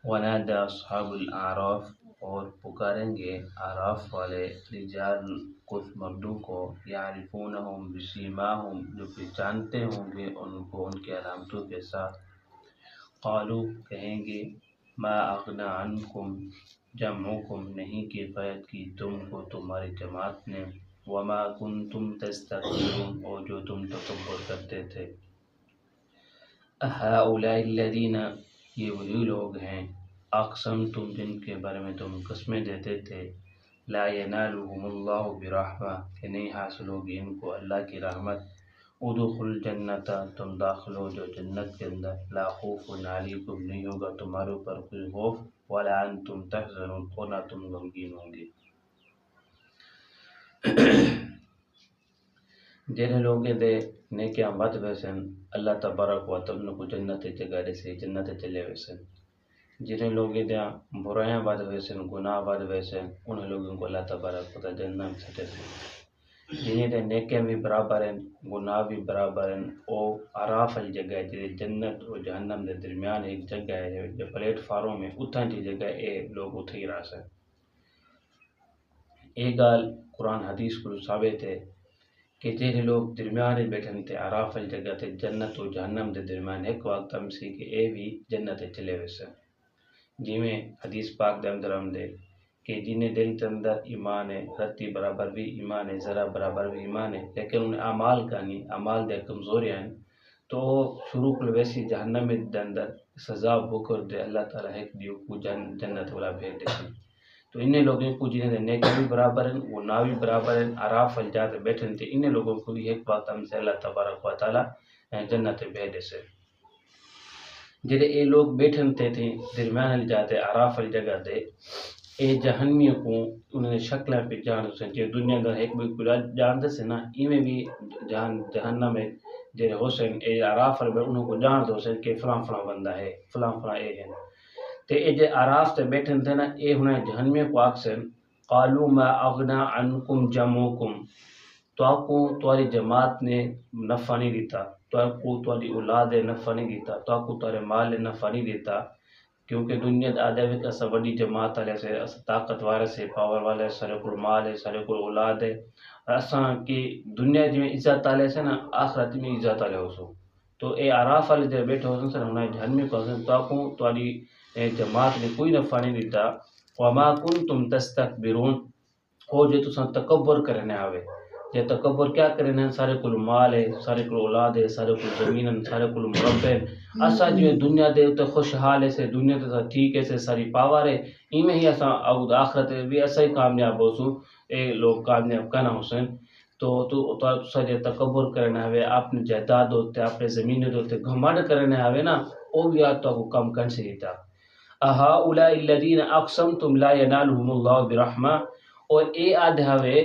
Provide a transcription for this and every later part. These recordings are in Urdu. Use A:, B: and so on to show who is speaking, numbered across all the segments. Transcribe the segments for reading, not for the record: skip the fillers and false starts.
A: ونادى اصحاب الاعراف، اور پکاریں گے اعراف والے، رجال کچھ مردوں کو، یعرفونہم بسیماہم، جو پہچانتے ہوں گے ان کو ان کی علامتوں کے ساتھ، قالو کہیں گے، ما اغنی عنکم جمعکم، نہیں کفایت کی تم کو تمہاری جماعت نے، وما کنتم تستكبرون، اور جو تم تکبر کرتے تھے، ہؤلاء الذین، یہ وہی لوگ ہیں، اقسمتم، جن کے بارے میں تم قسمیں دیتے تھے، لا ینالهم اللہ برحمہ، کہ نہیں حاصل ہوگی ان کو اللہ کی رحمت، ادخل الجنت، تم داخل ہو جو جنت کے اندر، لا خوف علیکم، نہیں ہوگا تمہارے اوپر کوئی خوف، ولا انتم تحزنون، اور نہ تم غمگین ہوں گے۔ جن لوگوں دے نیکیاں بد ویسن، اللہ تبارک و تعالی کو جنت جگہ دے سے جنت چلے ویسن۔ جن لوگوں دے برائیاں بد ویسن، گناہ بد ویسن، ان لوگوں کو اللہ تبارک و تعالی جنت چھٹے سے۔ جنہیں دے نیکیاں بھی برابر ہیں، گناہ بھی برابر ہیں، او عراف الجگہ ہے، جی جنت اور جہنم دے درمیان ایک جگہ ہے، جو پلیٹ فارم ہے، اتھاں جی جگہ اے لوگ اتھے ہی رہ سن۔ ایک گال قرآن حدیث کو ثابت ہے کہ جہے لوگ درمیان بیٹھن تے عراف الجگہ تے جنت و جہنم دے درمیان ایک وقت ہم سی کہ اے بھی جنت چلے ویسے، جی میں حدیث پاک دے اندر ہم دے کہ جنہیں دل کے اندر ایمان ہے، رتی برابر بھی ایمان ہے، ذرا برابر بھی ایمان ہے، لیکن انہیں اعمال کا نہیں، اعمال دے کمزوریاں ہیں، تو شروع کو ویسی جہنم دے اندر سزا بکر دے اللہ تعالیٰ ایک دیو کو جنت والا بھیج دے سی۔ تو انہیں لوگوں کو جنہیں نیکی بھی برابر ہیں، گناہ بھی برابر ہیں، عراف الجات بیٹھن تھے، انہیں لوگوں کو بھی ایک بات ہم سے اللہ تبارک و تعالیٰ جنت بھیج دے سے۔ جڑے اے لوگ بیٹھن تے تھے درمیان الجات عراف الجگہ دے، اے جہنمیوں کو انہوں نے شکلیں پہ جان سے، جو دنیا کا ایک بھی کلا جان دے سے نا، ایویں بھی جہنم میں جڑے حسین اے عراف الجگہ انہوں کو جان دو سے کہ فلاں فلاں بندہ ہے، فلاں فلاں اے ہے۔ تے اے جے عراف تے بیٹھن تھے نا، اے انہیں جہنمیوں کو آکسن، قالوا ما اغنى عنكم جمعكم، تو آپ کو تمہاری جماعت نے نفع نہیں دیتا، تو آپ کو تمہاری اولاد نے نفع نہیں دیتا، تو آپ کو تمہارے مال نے نفع نہیں دیتا، کیونکہ دنیا آدھے وچ اسا بڑی جماعت والے سے، اسا طاقتور سے، پاور والے، سارے کو مال ہے، سارے کو اولاد ہے، اساں کی دنیا جی میں عزت والے سے نا، آخرت میں عزت والے ہو سو۔ تو اے عراف والے جے بیٹھے ہو سن انہیں جہنمی کو سن، تو آپ کو تمہاری جماعت نے کوئی نفع نہیں دیتا، وما کنتم تستکبرون، او جو تساں تکبر کرنے آوے، یہ تکبر کیا کرنے ہیں، سارے کل مال ہے، سارے کل اولاد ہے، سارے کل زمین ہے، سارے کل مربع ہے، اسا جو دنیا دے تے خوشحال ہے سے، دنیا تے ٹھیک ہے سے، ساری پاور ہے، ایمیں ہی اسا اب آخرت بھی ایسا ہی کامیاب ہو سو، اے لوگ کامیاب کنا حسین۔ تو تسا جو تکبر کرنے آوے، اپنے جائیداد ہوتے، اپنے زمین ہوتے گھمنڈ کرنے آوے نا، او بھی آج تو کم کن سے دیتا۔ اہؤلاء الذین اقسمتم لا ینالهم اللہ برحمہ، اور اے آدھاوے،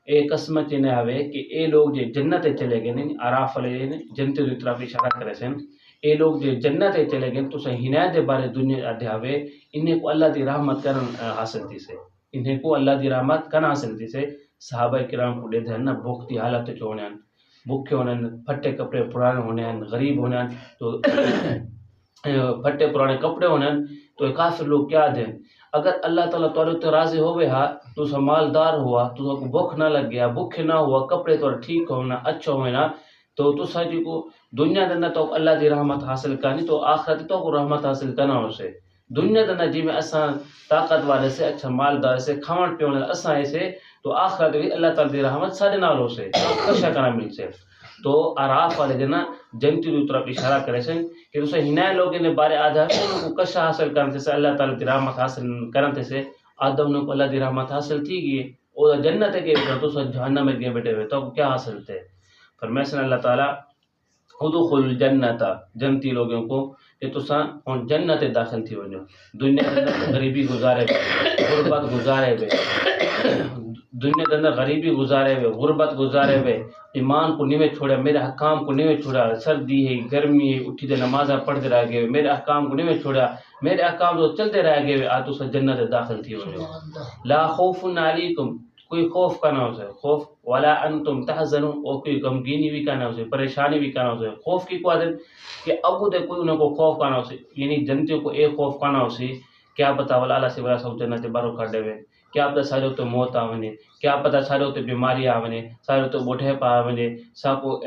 A: اے قسمت نے آوے کہ اے لوگ جو جنت چلے گئے نہیں، عراف والے نے جنت کی طرف اشارہ کرے سن، اے لوگ جو جنت چلے گئے تو ہنایت دے بارے دنیا آدھاوے، انہیں کو اللہ دی رحمت کرن حاصل تھی سے، انہیں کو اللہ دی رحمت کن حاصل تھی سے۔ صحابہ کرام کو دے دھن نا بھوک دی حالت چونے ہیں، بھوکے ہونے ہیں، پھٹے کپڑے پرانے ہونے ہیں، غریب ہونے ہیں، تو پھٹے پرانے کپڑے ہونے ہیں، تو کافر لوگ کیا دیں، اگر اللہ تعالیٰ تورے تو راضی ہوئے ہا، تو سا مالدار ہوا، تو سا کو بھوک نہ لگ گیا، بھوکے نہ ہوا، کپڑے تو ٹھیک ہونا، اچھا ہونا، تو سا جی کو دنیا دنیا تو اللہ دی رحمت حاصل کرنی، تو آخرت تو کو رحمت حاصل کرنا ہو سے۔ دنیا دنیا جی میں اساں طاقت والے سے، اچھا مالدار سے، کھاون پیون اساں ایسے، تو آخرت بھی اللہ تعالیٰ دی رحمت سارے نال ہو سے، کشا کرنا مل سے۔ تو عراف والے جنا جنتی کی طرف اشارہ کرے سن کہ اسے ہنائے لوگوں نے بارے آدھا کو کشا حاصل کرنے سے، اللہ تعالیٰ دی رحمت حاصل کرنے سے، آدم نے کو اللہ دی رحمت حاصل تھی گئی، اور جنت کے تو سو جہنم میں گئے بیٹھے ہوئے، تو کیا حاصل تھے؟ فرمائے اللہ تعالیٰ ادخل الجنت، جنتی لوگوں کو کہ تساں ہن جنت داخل تھی ونجو، دنیا کے اندر غریبی گزارے ہوئے، غربت گزارے ہوئے، دنیا کے اندر غریبی گزارے ہوئے، غربت گزارے ہوئے، ایمان کو نیوے چھوڑا، میرے حکام کو نیوے چھوڑا، سردی ہے، گرمی ہے، اٹھی دے نمازاں پڑھتے رہ گئے، میرے احکام کو نیوے چھوڑا، میرے احکام تو چلتے رہ گئے، آج تو جنت داخل تھی ونجو۔ لا خوف علیکم، کوئی خوف کا نہ ہو سے خوف ولا انتم تحزنون اور کوئی غمگینی بھی کا نہ ہو سے پریشانی بھی کا نہ ہو سے خوف کی کو عادت کہ ابو دے کوئی انہیں کو خوف کا نہ ہو سے یعنی جنتیوں کو ایک خوف کا نہ ہو سے کیا پتا ولا اللہ سے بڑا سب جنت بارو کر دے کیا پتا سارے تو موت آونے کیا پتا سارے تو بیماری آونے سارے تو بوڑھے پا آونے سب کو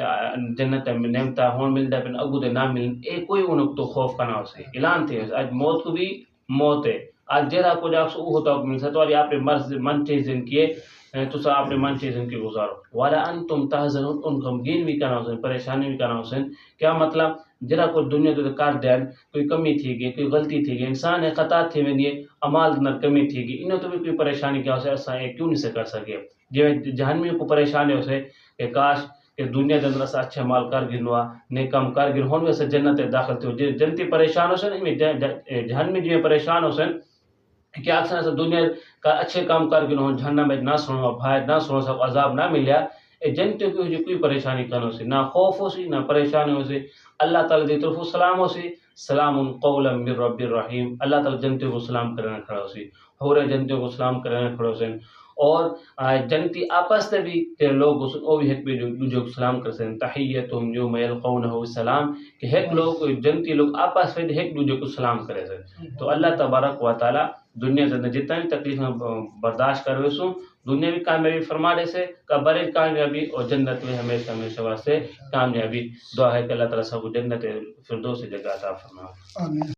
A: جنت میں نعمت ہون ملتا ہے پھر ابو دے نہ ملن اے کوئی انہیں تو خوف کا نہ ہو سے اعلان تھے آج موت کو بھی موت ہے آج جہاں کو جا سو ہوتا مل سکتا اور آپ نے مرض من چیزن کیے تو سا آپ نے من چیزن کی گزارو والا انتم تحزنون ان غمگین بھی کرنا حسین پریشانی بھی کرنا حسین کیا مطلب جرا کو دنیا تو کار دین کوئی کمی تھی گئی کوئی غلطی تھی گئی انسان ہے خطا تھی میں یہ امال نہ کمی تھی گئی انہیں تو بھی کوئی پریشانی کیا ہو سے کیوں نہیں سے کر سکے جو جہنمی کو پریشانی ہو سے کہ کاش کہ دنیا کے اندر اچھا مال کر گنوا نہیں کم کر گن ہون ویسے جنت داخل تھے جنتی پریشان ہو سن جہنمی جو پریشان ہو سن کہ اکثر سے دنیا کا اچھے کام کر کے انہوں جہنم میں نہ سنو بھائی نہ سنو سب عذاب نہ ملیا اے جنتوں کی کوئی پریشانی کرنا سی نہ خوف ہو سی نہ پریشانی ہو سی اللہ تعالیٰ دی طرف سلام ہو سی سلام قولا من رب الرحیم اللہ تعالیٰ جنتوں کو سلام کرنے کھڑا ہو سی ہورے جنتوں کو سلام کرنے کھڑا ہو سی اور جنتی آپس میں بھی تیرے لوگ وہ بھی ایک دوسرے کو سلام کر سکتے تحیتہم یوم یلقونہ سلام کہ ایک لوگ جنتی لوگ آپس میں ایک دوسرے کو سلام کرے سکتے تو اللہ تبارک و تعالیٰ دنیا کے اندر جتنا بھی تکلیف برداشت کروے سوں دنیا بھی کامیابی فرما دے سے قبر کامیابی اور جنت میں ہمیشہ ہمیشہ واسطے کامیابی دعا ہے کہ اللہ تعالیٰ سب کو جنت فردوس جگہ عطا فرمائے